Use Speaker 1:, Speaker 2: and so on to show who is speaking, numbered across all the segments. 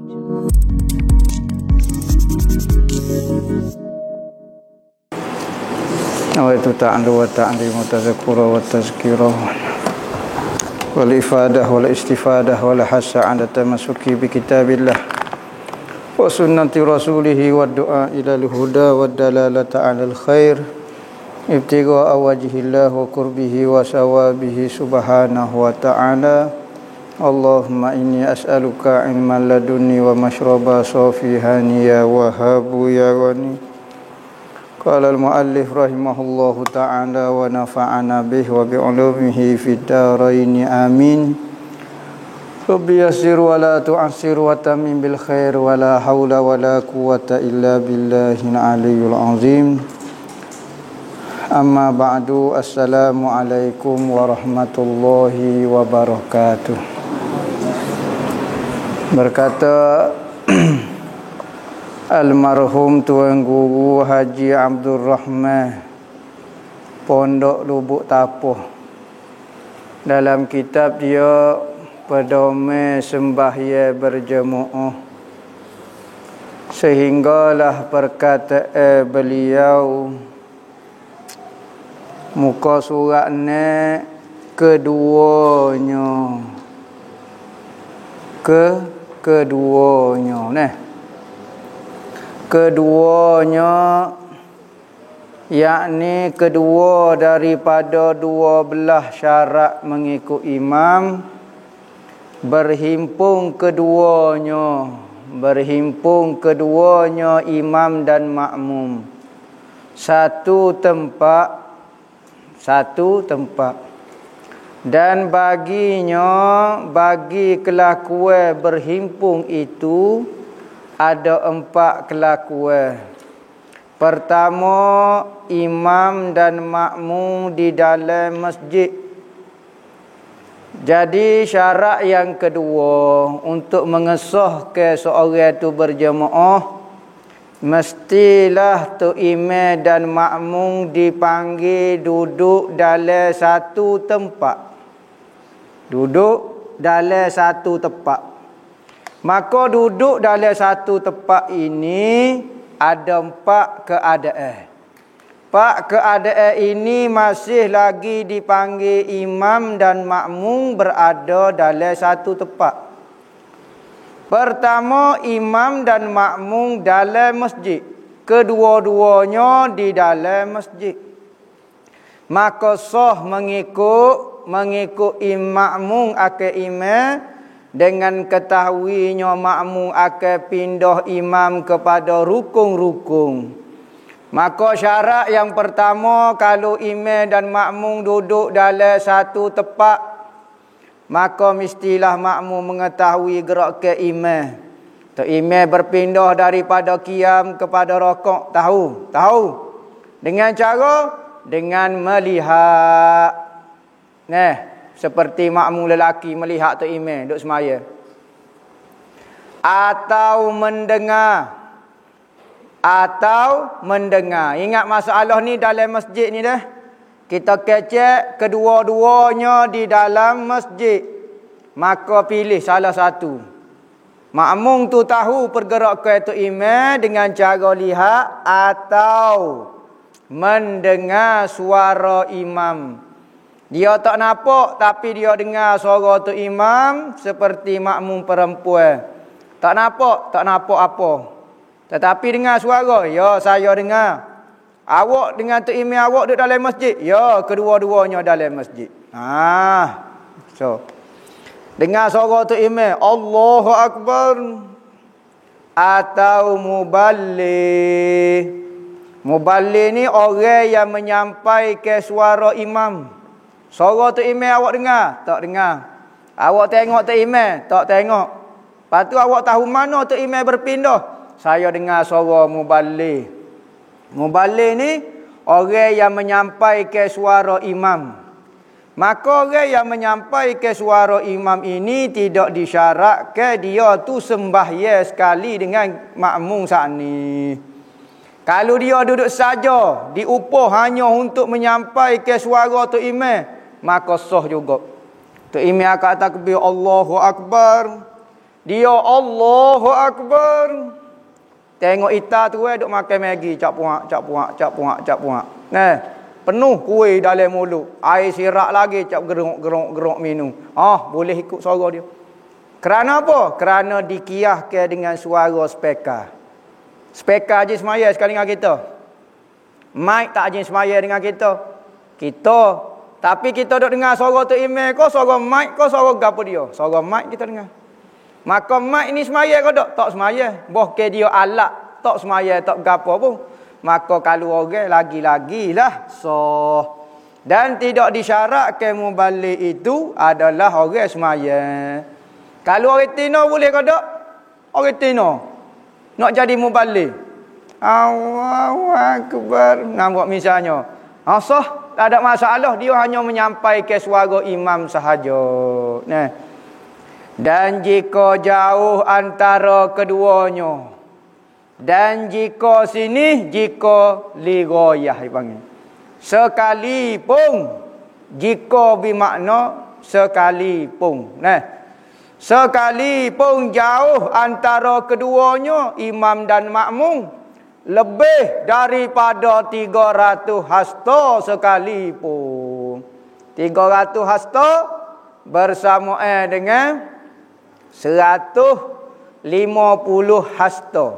Speaker 1: Nawaitu ta'allu wa ta'limu tadhakkura wa tazkira wal ifadah wal istifadah wal hasa 'ala tamassuki bi kitabillah wa sunnati rasulih wa du'a ila al-huda wa dalalata 'ala al-khair ibtigha wajhillah wa qurbihi wa sawabihi subhanahu wa ta'ala. Allahumma inni as'aluka ilman ladunni wa mashraba safihan ya wahabu ya ghani. Qala al-muallif rahimahullahu ta'ala wa nafa'ana bihi wa bi'ulumihi fid dharain amin. Rabbi yassir wa la tu'assir wa tamim bil khair wa la haula wa la quwwata illa billahil aliyyil azim. Amma ba'du, assalamu alaikum warahmatullahi wabarakatuh. Berkata almarhum Tuan Guru Haji Abdul Rahman Pondok Lubuk Tapoh, dalam kitab dia Pedoman Sembahyang Berjemaah, sehinggalah perkataan beliau muka suratnya keduanya keduanya yakni kedua daripada 12 syarat mengikut imam, berhimpun keduanya imam dan makmum satu tempat, dan bagi kelakuan berhimpun itu ada 4 kelakuan. Pertama, imam dan makmum di dalam masjid. Jadi syarat yang kedua untuk mengesahkan seorang itu berjemaah, mestilah tu imam dan makmum dipanggil duduk dalam satu tempat. Maka duduk dalam satu tempat ini ada 4 keadaan. 4 keadaan ini masih lagi dipanggil imam dan makmum berada dalam satu tempat. Pertama, imam dan makmum dalam masjid. Kedua-duanya di dalam masjid. Maka sah mengikut makmum akan imam, dengan ketahuinya makmum akan pindah imam kepada rukun-rukun. Maka syarat yang pertama, kalau imam dan makmum duduk dalam satu tempat, maka mestilah makmum mengetahui gerakan imam. Tok imam berpindah daripada qiyam kepada rakaat, tahu. Dengan melihat. Seperti makmum lelaki melihat tok imam duduk semaya. Atau mendengar. Ingat masalah ni dalam masjid ni dah. Kita kecek kedua-duanya di dalam masjid. Maka pilih salah satu. Makmum tu tahu pergerakan tok imam dengan cara lihat atau mendengar suara imam. Dia tak nampak tapi dia dengar suara tu imam seperti makmum perempuan. Tak nampak apa. Tetapi dengar suara, ya saya dengar. Awak dengan tu imam awak duduk dalam masjid? Ya, kedua-duanya dalam masjid. So dengar suara tu imam, Allahu Akbar. Atau muballigh. Muballigh ni orang yang menyampaikan suara imam. Suara tu imam awak dengar? Tak dengar. Awak tengok tu imam? Tak tengok. Lepas tu awak tahu mana tu imam berpindah? Saya dengar suara muballigh. Muballigh ni orang yang menyampaikan suara imam. Maka orang yang menyampaikan suara imam ini tidak disyaratkan dia tu sembahyang sekali dengan makmum sakni. Kalau dia duduk saja, diupah hanya untuk menyampaikan suara tu imam, maka sah juga. Tu imam akan takbir Allahu Akbar. Dia Allahu Akbar. Tengok Ita tu duk makan Maggi, cap puak. Nah, penuh kuih dalam mulut. Air sirak lagi, cap geruk minum. Boleh ikut suara dia. Kerana apa? Kerana dikiahkan dengan suara speaker. Speaker je semaya sekali dengan kita. Mic tak je semaya dengan kita. Tapi kita duk dengar suara tu email ko, suara mic ko, suara gapo dia. Suara mic kita dengar. Maka mic ni semaya ke tak semaya. Boh ke dia alat tak semaya tak gapo pun. Maka kalau orang lagi-lagilah dan tidak disyaratkan mubalik itu adalah orang semaya. Kalau orang tino boleh ke tak? Orang tino nak jadi mubalik. Allahu Akbar. Nampak misalnya. Tak ada masalah, dia hanya menyampaikan suara imam sahaja. Nah. Dan jika jauh antara keduanya, dan jika ligoyah dipanggil. Sekalipun, jika bermakna sekalipun. Nah, sekalipun jauh antara keduanya, imam dan makmum, lebih daripada 300 hasta sekalipun. 300 hasta bersamaan dengan 150 hasta.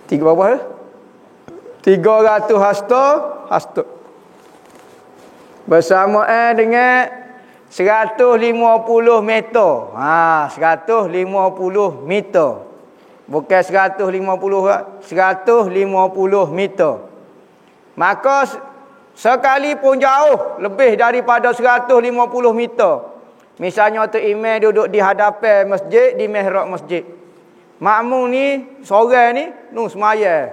Speaker 1: Tiga berapa? 300 hasta. Bersamaan dengan 150 meter. 150 meter. Bukan 150 meter. Maka sekalipun jauh lebih daripada 150 meter. Misalnya tu imam duduk di hadapan masjid, di mihrab masjid. Makmum ni seorang ni semaya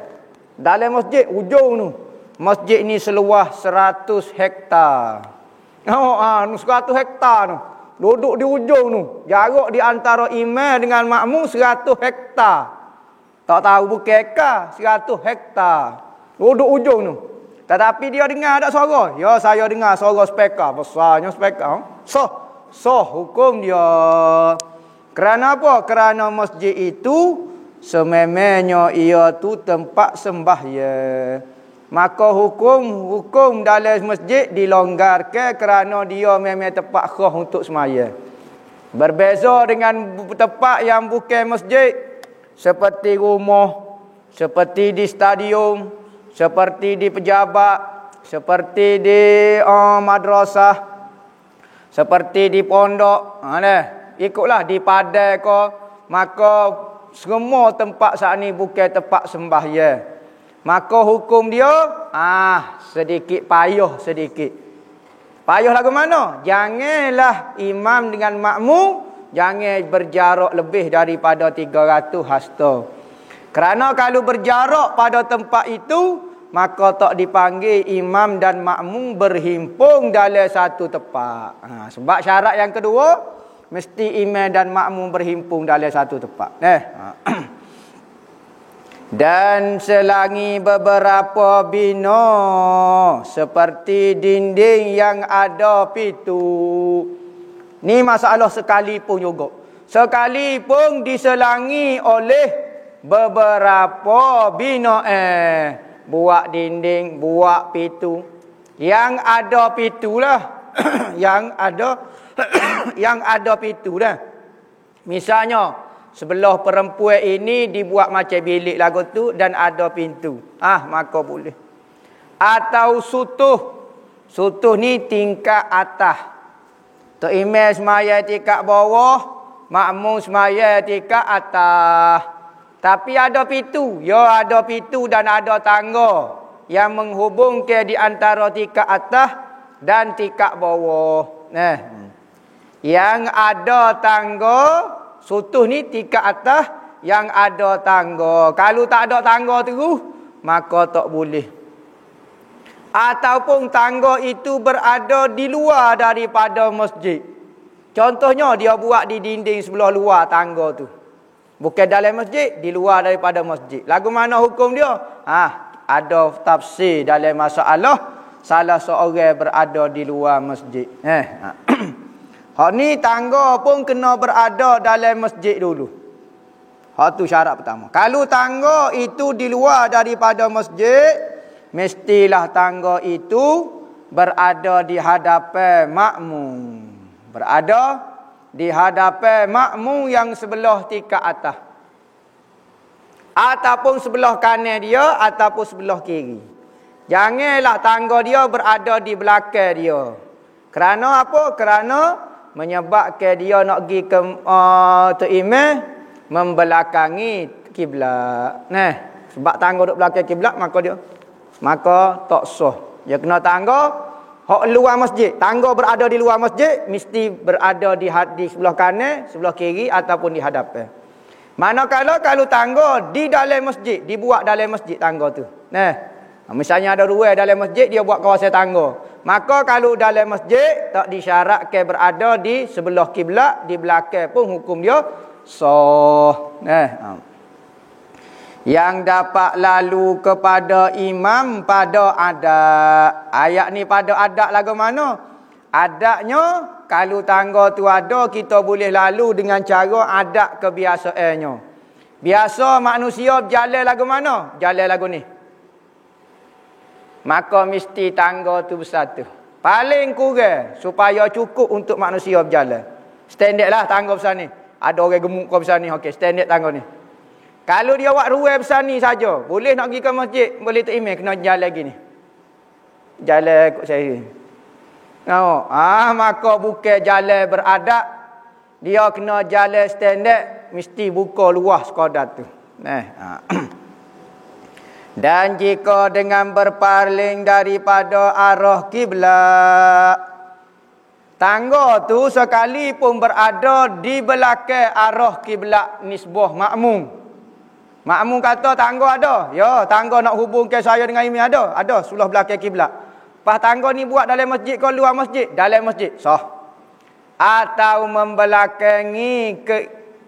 Speaker 1: dalam masjid ujung tu. Masjid ni seluas 100 hektar. 100 hektar tu. Duduk di ujung tu. Jarak di antara imam dengan makmum 100 hektar. Tak tahu bukan ekar, 100 hektar. Duduk ujung tu. Tetapi dia dengar tak suara? Ya, saya dengar suara speaker. Besarnya speaker. Hukum dia. Kerana apa? Kerana masjid itu sememangnya ia tu tempat sembahyang. Maka hukum dalam masjid dilonggarkan kerana dia memang tempat khas untuk sembahyang. Berbeza dengan tempat yang bukan masjid, seperti rumah, seperti di stadium, seperti di pejabat, seperti di madrasah, seperti di pondok. Ikutlah di padai ko, maka semua tempat saat ni bukan tempat sembahyang. Maka hukum dia sedikit payah sedikit. Payah lagu mana? Janganlah imam dengan makmum jangan berjarak lebih daripada 300 hasta. Kerana kalau berjarak pada tempat itu, maka tak dipanggil imam dan makmum berhimpun dalam satu tempat. Sebab syarat yang kedua, mesti imam dan makmum berhimpun dalam satu tempat. Dan selangi beberapa bina, seperti dinding yang ada pitu. Ni masalah sekalipun juga. Sekalipun diselangi oleh beberapa bina buat dinding, buat pitu. Yang ada pitulah. yang ada pitu dah. Misalnya sebelah perempuan ini dibuat macam bilik lagu tu dan ada pintu. Maka boleh. Atau sutuh ni tingkat atas. Tok imam semaya tingkat bawah, makmum semaya tingkat atas. Tapi ada pintu. Ya, ada pintu dan ada tangga yang menghubungkan di antara tingkat atas dan tingkat bawah. Yang ada tangga, sutuh ni tingkat atas yang ada tangga. Kalau tak ada tangga tu, maka tak boleh. Ataupun tangga itu berada di luar daripada masjid. Contohnya dia buat di dinding sebelah luar tangga tu. Bukan dalam masjid, di luar daripada masjid. Lagu mana hukum dia? Ada tafsir dalam masalah salah seorang berada di luar masjid. Hak ni tangga pun kena berada dalam masjid dulu. Hak tu syarat pertama. Kalau tangga itu di luar daripada masjid, mestilah tangga itu berada di hadapan makmum. Berada di hadapan makmum yang sebelah tingkat atas. Ataupun sebelah kanan dia, ataupun sebelah kiri. Janganlah tangga dia berada di belakang dia. Kerana apa? Kerana menyebabkan dia nak pergi ke imam membelakangi kiblat. Nah, sebab tangga duduk belakang kiblat maka tak sah. Dia kena tangga hak luar masjid. Tangga berada di luar masjid mesti berada di sebelah kanan, sebelah kiri ataupun di hadapan. Manakala kalau tangga di dalam masjid, dibuat dalam masjid tangga tu. Nah, misalnya ada ruang dalam masjid, dia buat kawasan tangga. Maka kalau dalam masjid tak disyaratkan berada di sebelah kiblat, di belakang pun hukum dia sah. Nah, yang dapat lalu kepada imam pada adat. Ayat ni pada adat lagu mana? Adatnya kalau tangga tu ada, kita boleh lalu dengan cara adat kebiasaannya. Biasa manusia berjalan lagu mana? Jalan lagu ni. Maka mesti tangga tu bersatu. Paling kurang supaya cukup untuk manusia berjalan. Standard lah tangga besar ni. Ada orang gemuk kau besar ni. Okey, standard tangga ni. Kalau dia buat ruang besar ni saja, boleh nak pergi ke masjid, boleh tak imam, kena jalan lagi ni. Jalan ikut saya. Maka bukan jalan beradab. Dia kena jalan standard, mesti buka luas sekadar tu. Dan jika dengan berpaling daripada arah kiblat, tangga tu sekalipun berada di belakang arah kiblat nisbah makmum. Makmum kata tangga ada. Ya, tangga nak hubungkan saya dengan imam ada. Ada sebelah belakang kiblat. Pas tangga ni buat dalam masjid ke luar masjid? Dalam masjid. Sah. Atau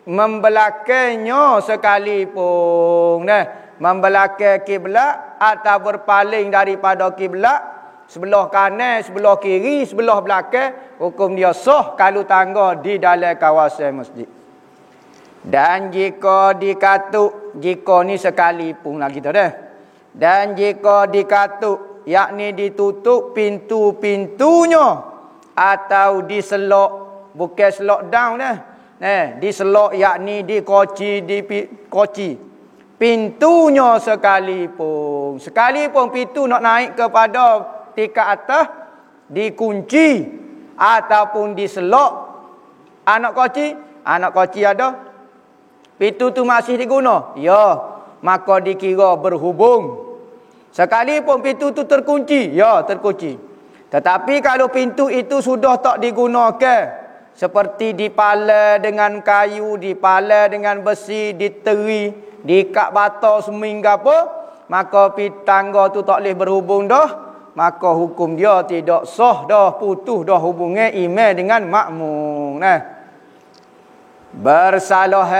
Speaker 1: membelakangnya sekalipun. Membelakang kiblat atau berpaling daripada kiblat, sebelah kanan, sebelah kiri, sebelah belakang, hukum dia sah kalau tangga di dalam kawasan masjid. Dan jika dikatuk, jika ni sekalipun lah kita dah. Dan jika dikatuk, yakni ditutup pintu-pintunya atau diselok, bukan selok down dah. Diselok yakni dikoci, pintunya sekalipun. Sekalipun pintu nak naik kepada tingkat atas, dikunci ataupun diselok. Anak koci ada. Pintu tu masih diguna. Ya, maka dikira berhubung. Sekalipun pintu tu terkunci, ya terkunci. Tetapi kalau pintu itu sudah tak digunakan, seperti dipala dengan kayu, dipala dengan besi, diteri, diikat bata seminggu apa, maka tangga tu tak boleh berhubung dah, maka hukum dia tidak sah dah, putus dah hubungan imam dengan makmum. Bersalah,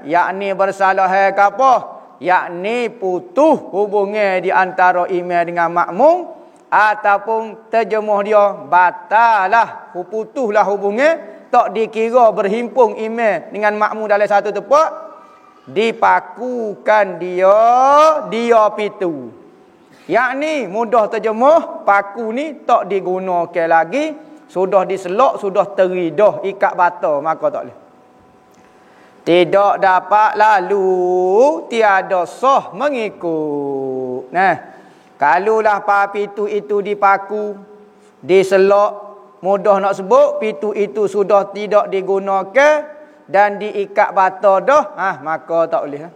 Speaker 1: yakni bersalah ke apa? Yakni putus hubungan di antara imam dengan makmum, ataupun terjemuh dia batalah, putuslah hubungan, tak dikira berhimpun imam dengan makmum dalam satu tempat, dipakukan dia pitu. Yakni mudah terjemuh, paku ni tak digunakan lagi, sudah diselok, sudah teri dah ikat bata, maka tak boleh. Tidak dapat lalu, tiada sah mengikut. Kalulah pitu itu dipaku, diselok, mudah nak sebut, pitu itu sudah tidak digunakan dan diikat bata dah, maka tak boleh.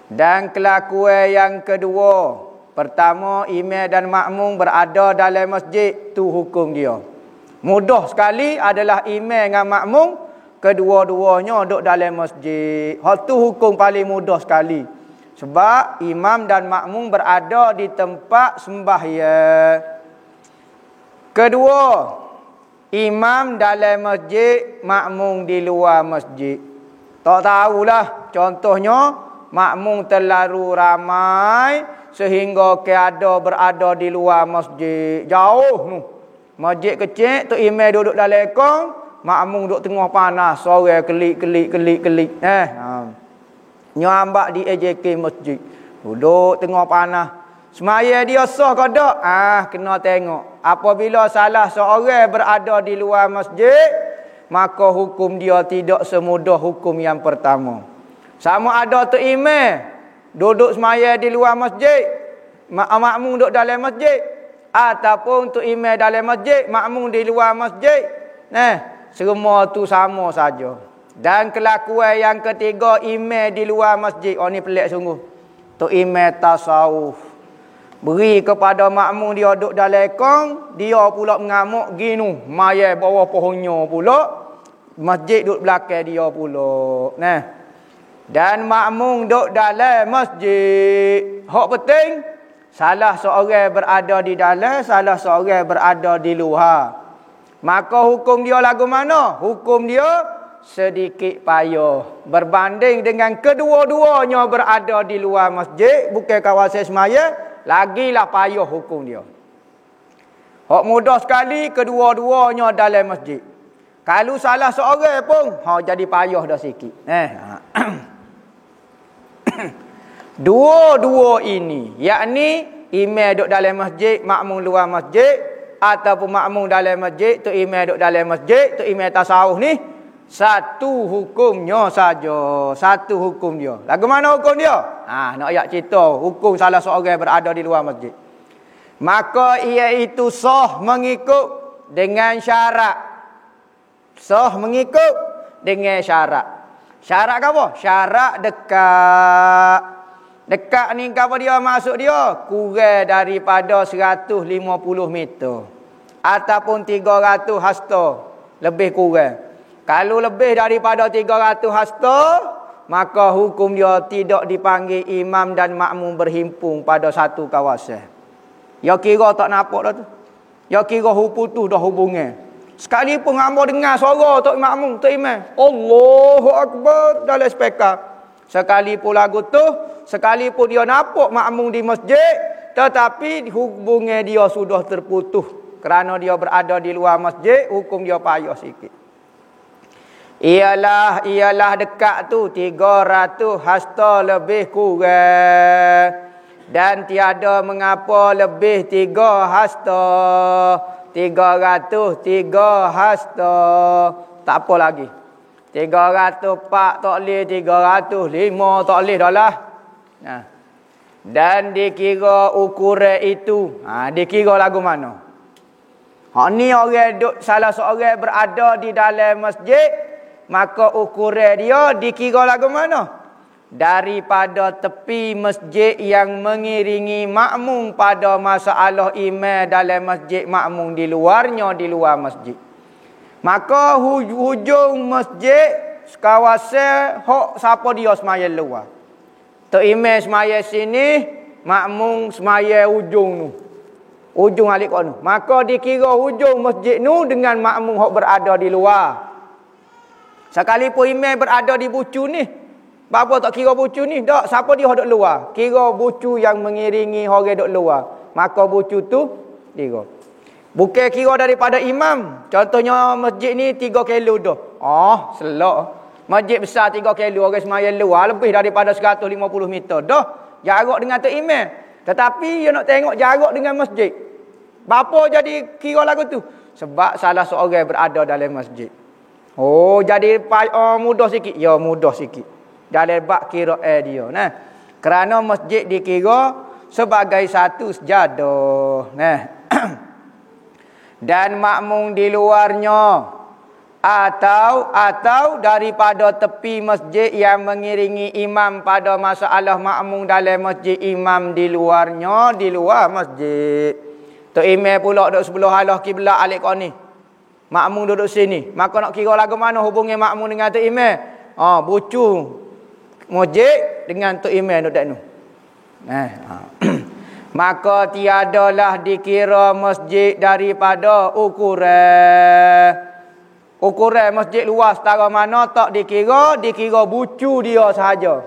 Speaker 1: Dan kelakuan yang kedua, pertama, imam dan makmum berada dalam masjid, tu hukum dia. Mudah sekali adalah imam dengan makmum, kedua-duanya duduk dalam masjid. Hal tu hukum paling mudah sekali. Sebab imam dan makmum berada di tempat sembahyang. Kedua, imam dalam masjid, makmum di luar masjid. Tak tahulah, contohnya makmum terlalu ramai sehingga berada di luar masjid. Jauh tu. Masjid kecil, Tok Imam duduk dalam kong, makmum duduk tengah panas, sore kelik. Nyambak di AJK masjid. Duduk tengah panas. Semaya dia sah ke tak? Kena tengok. Apabila salah seorang berada di luar masjid, maka hukum dia tidak semudah hukum yang pertama. Sama ada Tok Imam duduk semaya di luar masjid, makmum duduk dalam masjid, ataupun Tok Imam dalam masjid, makmum di luar masjid. Semua tu sama saja. Dan kelakuan yang ketiga, imam di luar masjid. Oh ni pelik sungguh. Tok Imam tasawuf. Beri kepada makmum dia duduk dalam kong, dia pula mengamuk ginu, maya bawah pohonnya pula. Masjid duduk belakang dia pula. Dan makmum duduk dalam masjid. Hak penting, salah seorang berada di dalam, salah seorang berada di luar. Maka hukum dia lagu mana? Hukum dia sedikit payah berbanding dengan kedua-duanya berada di luar masjid, bukan kawasan semaya, lagilah payah hukum dia. Hak mudah sekali kedua-duanya dalam masjid. Kalau salah seorang pun, jadi payah dah sikit. Dua-dua ini, yakni imam duduk dalam masjid, makmum luar masjid, ataupun makmum dalam masjid, Tok Imam duduk dalam masjid, Tok Imam tasawuf ni, satu hukumnya saja. Satu hukum dia. Lagu mana hukum dia? Nak ayat cerita hukum salah seorang berada di luar masjid. Maka iaitu sah mengikut dengan syarat. Sah mengikut dengan syarat. Syarat apa? Syarat dekat. Dekat ni apa dia maksud dia? Kurang daripada 150 meter. Ataupun 300 hasta. Lebih kurang. Kalau lebih daripada 300 hasta, maka hukum dia tidak dipanggil imam dan makmum berhimpun pada satu kawasan. Ya kira tak nampak dah tu. Ya kira putus dah hubungan. Sekalipun hamba dengar suara tok makmum, tok imam, Allahu Akbar dalam speaker. Sekalipun lagu tu, sekalipun dia nampak makmum di masjid, tetapi hubungan dia sudah terputus. Kerana dia berada di luar masjid, hukum dia payah sikit. Ialah dekat tu 300 hasta lebih kurang. Dan tiada mengapa lebih 3 hasta. 303 hasta. Tak apa lagi. 304 tak boleh, 305 tak boleh dah lah. Dan dikira ukuran itu. Dikira lagu mana? Ni orang salah seorang berada di dalam masjid, maka ukuran dia dikira lagu mana? Daripada tepi masjid yang mengiringi makmum pada masalah imam dalam masjid, makmum di luarnya di luar masjid. Maka hujung masjid kawasan hok siapa dia semaya luar. Tok imam semaya sini, makmum semaya hujung tu. Hujung alik kau tu. Maka dikira hujung masjid tu dengan makmum hok berada di luar. Sekalipun imam berada di bucu ni, apa tak kira bucu ni? Tak, siapa dia duduk luar? Kira bucu yang mengiringi orang duduk luar. Maka bucu tu kira. Bukan kira daripada imam. Contohnya masjid ni 3 kilo dah. Selok. Masjid besar 3 kilo, orang semaya luar lebih daripada 150 meter. Dah, jarak dengan tok imam. Tetapi dia nak tengok jarak dengan masjid. Bapa jadi kira lagu tu? Sebab salah seorang berada dalam masjid. Jadi mudah sikit. Ya, mudah sikit. Dalam bab kiraan dia. Kerana masjid dikira sebagai satu sejadah. Dan makmum di luarnya atau daripada tepi masjid yang mengiringi imam pada masalah makmum dalam masjid, imam di luarnya di luar masjid. Tok imam pula duduk sebelah halah kiblat alik kau ni, makmum duduk sini. Maka nak kira lagu mana hubungan makmum dengan tok imam? Bucu masjid dengan tok imam duduk nu. Maka tiadalah dikira masjid daripada ukuran masjid luas setara mana tak dikira bucu dia sahaja.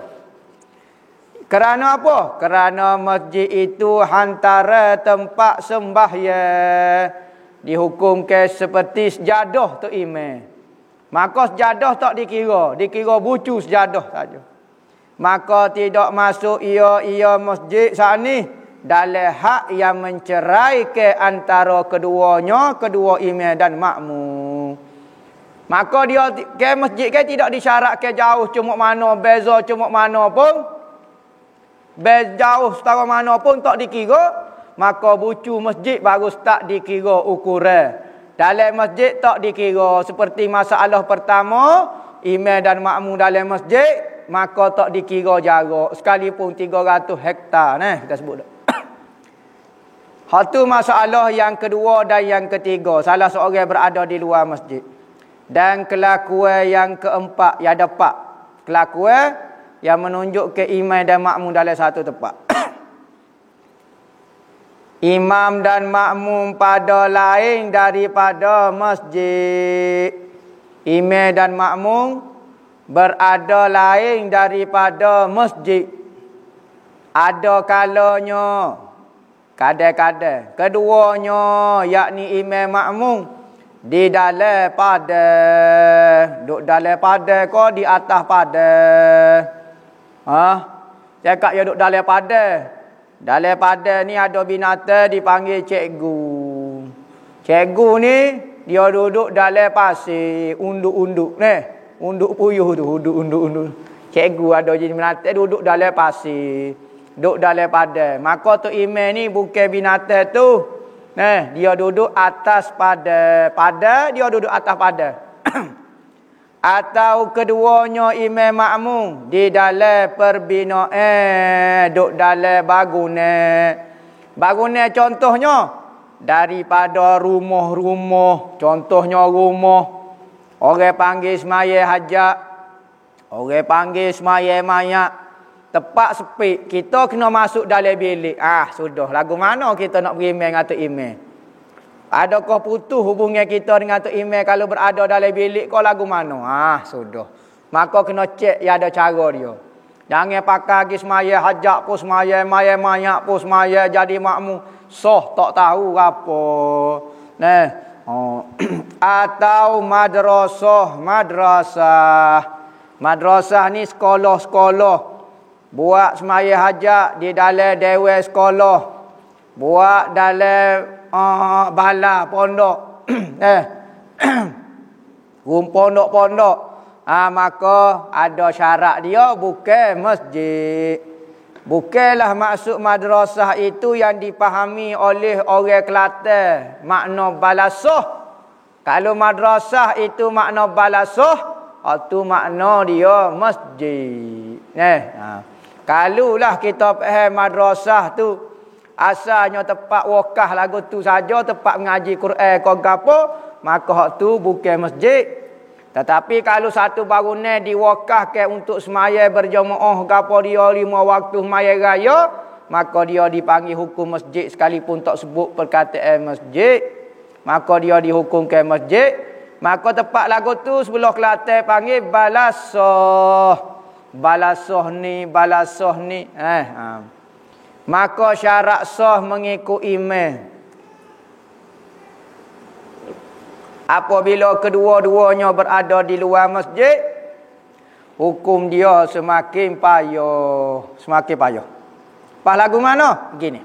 Speaker 1: Kerana apa? Kerana masjid itu antara tempat sembahyang dihukum ke seperti sejadah tu imam. Maka sejadah tak dikira bucu sejadah saja. Maka tidak masuk ia masjid saat ni dalam hak yang menceraikan antara kedua imam dan makmum. Maka dia ke masjid ke tidak disyaratkan jauh cuma mana, beza cuma mana pun, jauh setara mana pun tak dikira. Maka bucu masjid baru tak dikira ukuran. Dalam masjid tak dikira. Seperti masalah pertama, imam dan makmum dalam masjid, maka tak dikira jarak. Sekalipun 300 hektar. Kita sebut dah. Satu masalah yang kedua dan yang ketiga. Salah seorang berada di luar masjid. Dan kelakuan yang keempat, yang ada 4. Kelakuan yang menunjuk ke imam dan makmum dalam satu tempat. Imam dan makmum pada lain daripada masjid. Imam dan makmum berada lain daripada masjid. Ada kalanya, kadang-kadang keduanya, yakni imam makmum di dalam padang. Duduk dalam padang ko di atas padang. Cakap dia duduk dalam padang. Dalam padang ni ada binatang dipanggil cikgu. Cikgu ni dia duduk dalam pasir, unduk-unduk ni. Unduk puyuh tu, unduk-unduk. Cikgu ada jenis binatang duduk dalam pasir, duduk dalam padang. Maka tu imam ni bukan binatang tu. Dia duduk atas padang. Padang dia duduk atas padang. Atau keduanya imam makmum di dalam perbinaan, duduk dalam bangunan. Bangunan contohnya daripada rumah-rumah. Contohnya rumah orang panggil semaya hajat, orang panggil semaya mayat. Tempat sepik, kita kena masuk dalam bilik. Sudah. Lagu mana kita nak beri imam dengan Tok Imam? Adakah putus hubungan kita dengan Tok Imam kalau berada dalam bilik kau lagu mana? Sudah. Maka kena cek ya ada cara dia. Jangan pakai lagi semaya hajat pun semaya, mayat pun semaya jadi makmum. Tak tahu apa. Atau madrasah. Madrasah ni sekolah-sekolah. Buat semaya hajat di dalam dewan sekolah. Buat dalam bala pondok. Pondok-pondok. Maka ada syarat dia bukan masjid. Bukanlah maksud madrasah itu yang dipahami oleh orang Kelantan makna balasah. Kalau madrasah itu makna balasah, itu makna dia masjid. Kalulah kita faham madrasah tu asalnya tempat wakaf lagu tu saja, tempat mengaji Quran kau gapo, maka hak tu bukan masjid. Tetapi kalau satu bangunan diwakafkan untuk semaya berjemaah gapo dia 5 waktu semaya raya, maka dia dipanggil hukum masjid sekalipun tak sebut perkataan masjid, maka dia dihukumkan masjid. Maka tempat lagu tu sebelah Kelantan panggil balasah. Balasah ni. Maka syarat sah mengikut imam. Apabila kedua-duanya berada di luar masjid, hukum dia semakin payah. Pas lagu mana? Begini.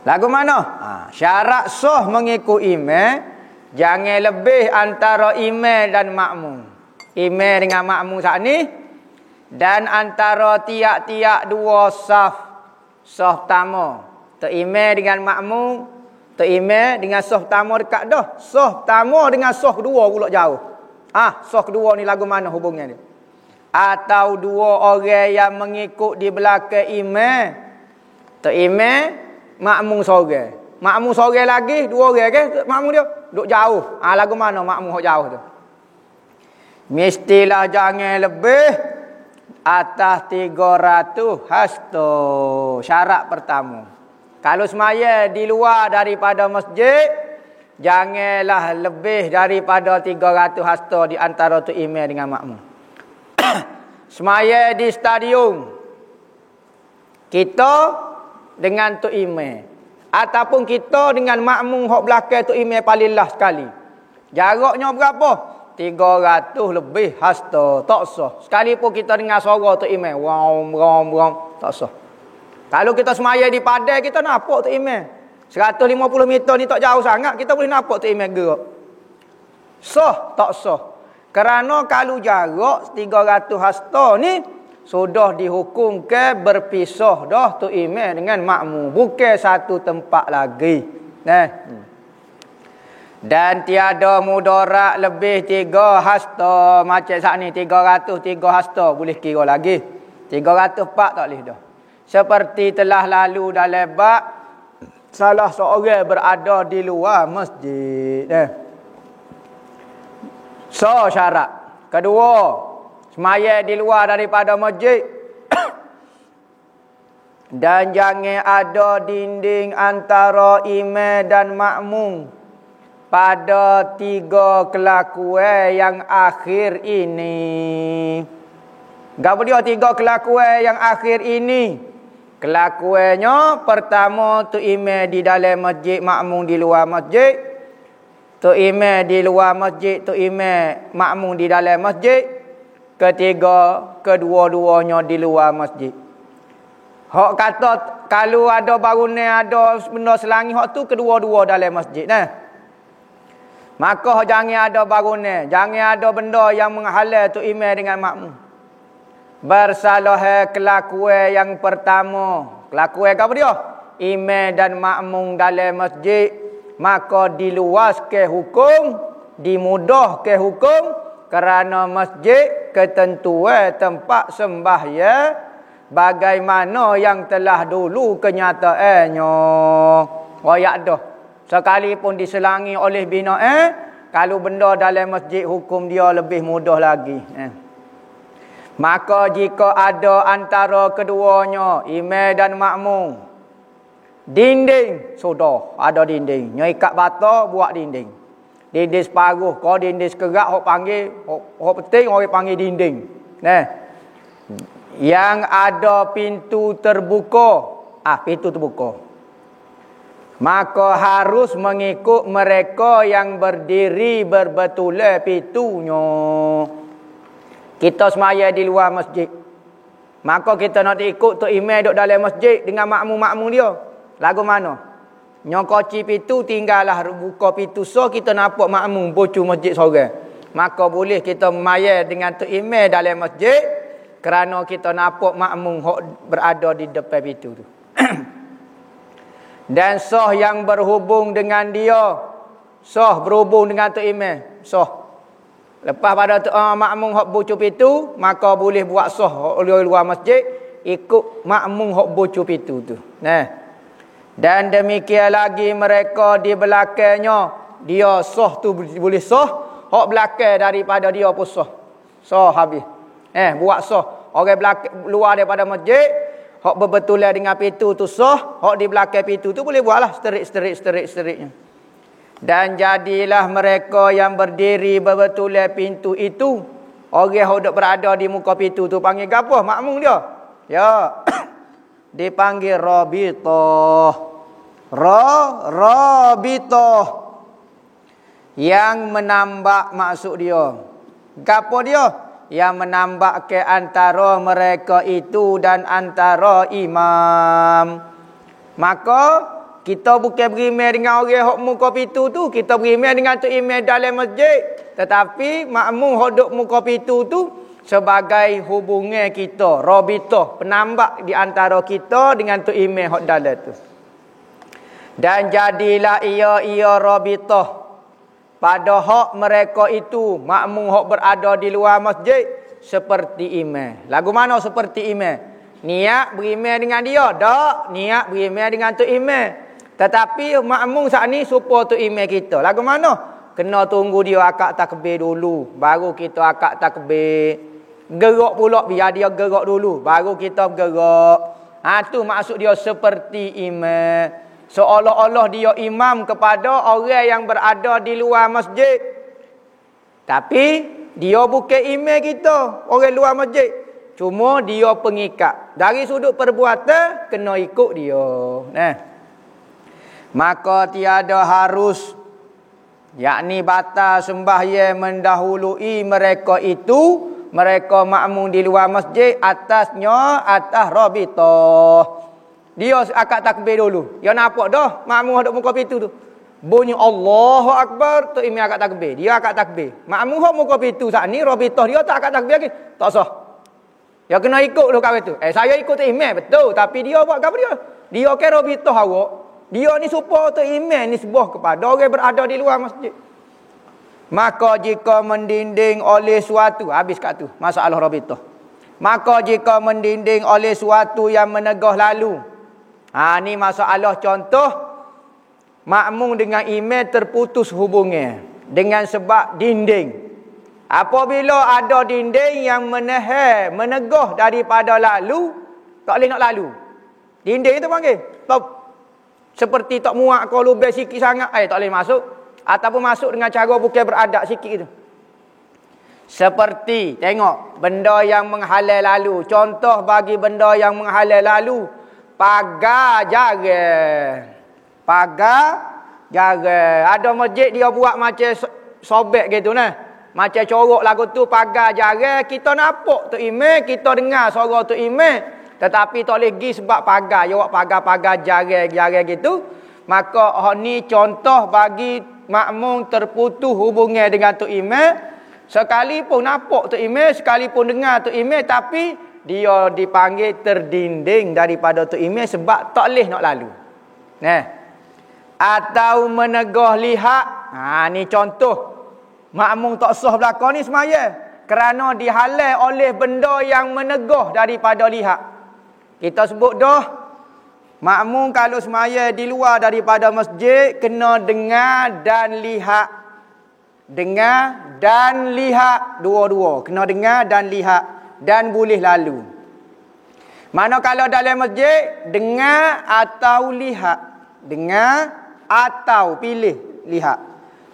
Speaker 1: Lagu mana? Syarat sah mengikut imam, jangan lebih antara imam dan makmum. Imam dengan makmum saat ni, dan antara tiap-tiap 2 saf. Saf pertama Tok Imam dengan makmum, Tok Imam dengan saf pertama dekat dah. Saf pertama dengan saf kedua pula jauh. Saf kedua ni lagu mana hubungan dia? Atau 2 orang yang mengikut di belakang imam. Tok Imam, makmum seorang. Makmum seorang lagi 2 orang ke makmum dia duk jauh. Lagu mana makmum hok jauh tu? Mestilah jangan lebih atas 300 hasta. Syarat pertama. Kalau semaya di luar daripada masjid, janganlah lebih daripada 300 hasta di antara tu imam dengan makmum. Semaya di stadium, kita dengan tu imam.
Speaker 2: Ataupun kita dengan makmum hok belakang tu imam paling last sekali. Jaraknya berapa? 300 lebih hasta, tak sah. Sekalipun kita dengar suara tu imam, rom, tak sah. Kalau kita semaya di padai, kita nampak tu imam. 150 meter ni tak jauh sangat, kita boleh nampak tu imam gerak. Sah, tak sah. Kerana kalau jarak 300 hasta ni sudah dihukumkan berpisah dah tu imam dengan makmum, bukan satu tempat lagi. Dan tiada mudarat lebih 3 hasta. Macam saat ni 303 hasta boleh kira lagi. 304 tak boleh dah. Seperti telah lalu dalam bab salah seorang berada di luar masjid. So syarat kedua, semaya di luar daripada masjid. Dan jangan ada dinding antara imam dan makmum pada 3 kelakuan yang akhir ini. Gapo dia 3 kelakuan yang akhir ini? Kelakuannya pertama tu imam di dalam masjid, makmum di luar masjid. Tu imam di luar masjid, tu imam makmum di dalam masjid. Ketiga, kedua-duanya di luar masjid. Hak kata kalau ada bangunan, ada benda selangi, hak tu kedua-dua dalam masjid. Maka jangan ada bangunan, jangan ada benda yang menghalang tu imam dengan makmum. Bersalah kelakuan yang pertama. Kelakuan apa dia? Imam dan makmum dalam masjid, maka diluaskan hukum, dimudahkan hukum, kerana masjid ketentuan tempat sembahyang bagaimana yang telah dulu kenyataannya. Royak dah. Sekalipun diselangi oleh binaan, kalau benda dalam masjid hukum dia lebih mudah lagi. Maka jika ada antara keduanya, imam dan makmum, dinding, sudah ada dinding. Nyikat bata, buat dinding. Dinding separuh, kau dinding sekerak, hok panggil, hok penting, orang panggil dinding. Yang ada pintu terbuka, pintu terbuka. Maka harus mengikut mereka yang berdiri berbetulan pintunya. Kita semaya di luar masjid, maka kita nak ikut tu imam duduk dalam masjid dengan makmum-makmum dia. Lagu mana? Nyokoci pintu, tinggallah buka pintu, so kita nampak makmum bocor masjid seorang. Maka boleh kita maya dengan tu imam dalam masjid, kerana kita nampak makmum berada di depan pintu tu. Dan sah yang berhubung dengan dia, sah berhubung dengan tu imam, sah. Lepas pada tu makmum hok bocor pintu, maka boleh buat sah oleh luar masjid ikut makmum hok bocor pintu tu. Dan demikian lagi mereka di belakangnya, dia sah tu boleh sah, hok belakang daripada dia pun sah. Sah habis. Buat sah. Orang belakang luar daripada masjid, hok berbetulan dengan pintu tu sah, hok di belakang pintu tu boleh buatlah seterik-seteriknya. Dan jadilah mereka yang berdiri berbetulan pintu itu, orang yang berada di muka pintu tu panggil apa? Makmum dia. Ya. Dipanggil rabithah. Rabithah. Yang menambak maksud dia. Gapo dia? Yang menambak ke antara mereka itu dan antara imam. Maka kita bukan berimam dengan orang hok muka pintu tu, kita berimam dengan tu imam dalam masjid. Tetapi makmum hok duk muka pintu tu sebagai hubungan kita, rabithah, penambak di antara kita dengan tu imam hok dalam tu. Dan jadilah ia rabithah pada hak mereka itu, makmum hak berada di luar masjid, seperti imam. Lagu mana seperti imam? Niat berimam dengan dia? Tak. Niat berimam dengan tu imam. Tetapi makmum saat ni supaya tu imam kita. Lagu mana? Kena tunggu dia akad takbir dulu, baru kita akad takbir. Gerak pula, biar dia gerak dulu, baru kita bergerak. Tu maksud dia seperti imam. Seolah-olah dia imam kepada orang yang berada di luar masjid. Tapi dia bukan imam kita, orang luar masjid. Cuma dia pengikat. Dari sudut perbuatan kena ikut dia. Maka tiada harus, yakni batal sembahyang mendahului mereka itu, mereka makmum di luar masjid atas rabitah. Dia akad takbir dulu. Dia nampak dah makmum hadap muka pintu tu. Bunyi Allahu Akbar, tu imam akad takbir. Dia akad takbir. Makmum hok muka pintu saat ni rabitah dia tak akad takbir lagi. Tak sah. Dia kena ikut dulu kat situ. Saya ikut tu imam betul, tapi dia buat apa dia? Dia ke rabitah awak. Dia ni supaya tu imam ni sebuah kepada orang berada di luar masjid. Maka jika mendinding oleh suatu, habis kat tu masalah rabitah. Maka jika mendinding oleh suatu yang menegah lalu. Ni masalah contoh makmum dengan imam terputus hubungnya dengan sebab dinding. Apabila ada dinding yang menegah daripada lalu, tak boleh nak lalu. Dinding itu panggil seperti tak muak kalau lebih sikit sangat, tak boleh masuk. Ataupun masuk dengan cara bukan beradab sikit itu. Seperti, tengok, benda yang menghalal lalu. Contoh bagi benda yang menghalal lalu, pagar jarak. Pagar jarak. Ada masjid dia buat macam sobek gitu nah. Macam corok lagu tu pagar jarak. Kita nampak tu imam, kita dengar suara tu imam. Tetapi tak boleh pergi sebab pagar. Dia buat pagar-pagar jarak gitu. Maka ni contoh bagi makmum terputus hubungan dengan tu imam. Sekalipun nampak tu imam, sekalipun dengar tu imam, tapi dia dipanggil terdinding daripada tu imam sebab tak boleh nak lalu. Atau menegah lihat. Ni contoh makmum tak sah belakang ni semaya kerana dihalal oleh benda yang menegah daripada lihat. Kita sebut dah, makmum kalau semaya di luar daripada masjid kena dengar dan lihat. Dengar dan lihat dua-dua. Kena dengar dan lihat dan boleh lalu. Mana kalau dalam masjid dengar atau lihat. Dengar atau pilih lihat.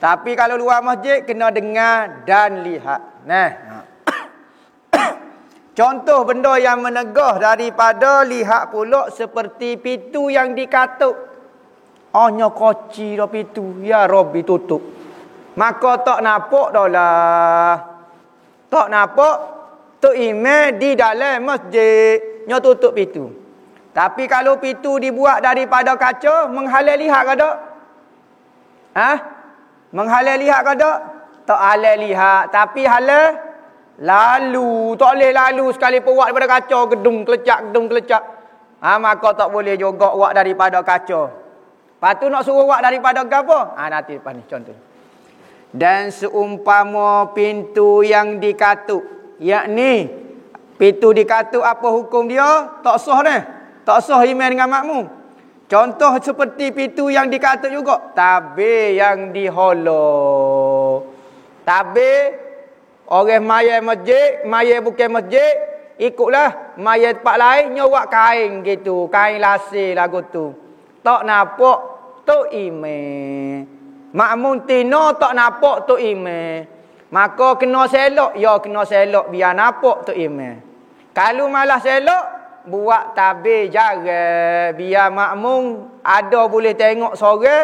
Speaker 2: Tapi kalau luar masjid kena dengar dan lihat. Contoh benda yang menegah daripada lihat pula seperti pintu yang dikatuk. Hanya koci dah pintu. Ya Rabbi tutup. Maka tak nampak dah lah. Tak nampak tu imam di dalam masjid. Nya tutup pintu. Tapi kalau pintu dibuat daripada kaca, menghalal lihat ke tak? Menghalal lihat ke tak? Tak halal lihat. Tapi halal lalu. Tak boleh lalu sekalipun buat daripada kaca. Gedung kelecak. Maka tak boleh juga buat daripada kaca. Lepas tu nak suruh buat daripada apa? Nanti lepas ni contoh. Dan seumpama pintu yang dikatuk. Yakni pintu dikatuk apa hukum dia? Tak sah ni. Tak sah imam dengan makmum. Contoh seperti pintu yang dikatuk juga. Tabir yang diholo. Tabir orang maya masjid, maya bukan masjid, ikutlah maya tempat lain nyawak kain gitu, kain lasir lagu tu. Tak nampak tu imam. Makmum tino tak nampak tu imam. Maka kena selok, kena selok biar nampak tu imam. Kalau malah selok, buat tabir jarak biar makmum ada boleh tengok sore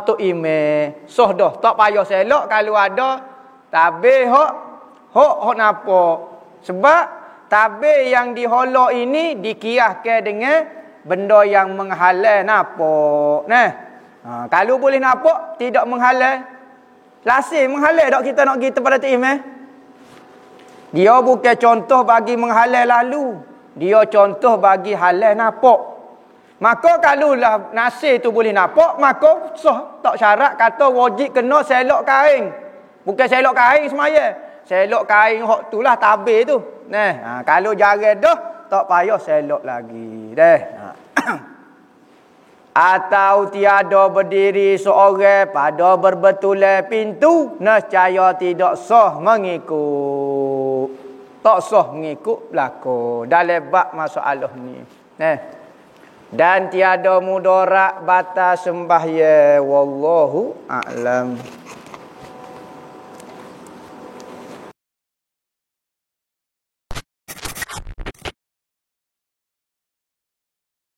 Speaker 2: tu imam. Soh dah, tak payah selok kalau ada tabir hok nampak. Sebab tabir yang diholok ini dikiaskan dengan benda yang menghalal nampak. Kalau boleh nampak tidak menghalal, lasir menghalal tak kita nak pergi tempat tu imam? Dia bukan contoh bagi menghalal lalu. Dia contoh bagi halal nampak. Maka kalau lah nasir tu boleh nampak, maka sah. Tak syarat kata wajib kena selok kain. Bukan selok kain semaya. Selok kain hok tu lah tabir tu. Kalau jarang dah, tak payah selok lagi. Atau tiada berdiri seorang pada berbetulan pintu, nescaya tidak sah mengikut. Tak sah mengikut belakang dalam bab masalah ni. Dan tiada mudarat batas sembahyang. Wallahu a'lam.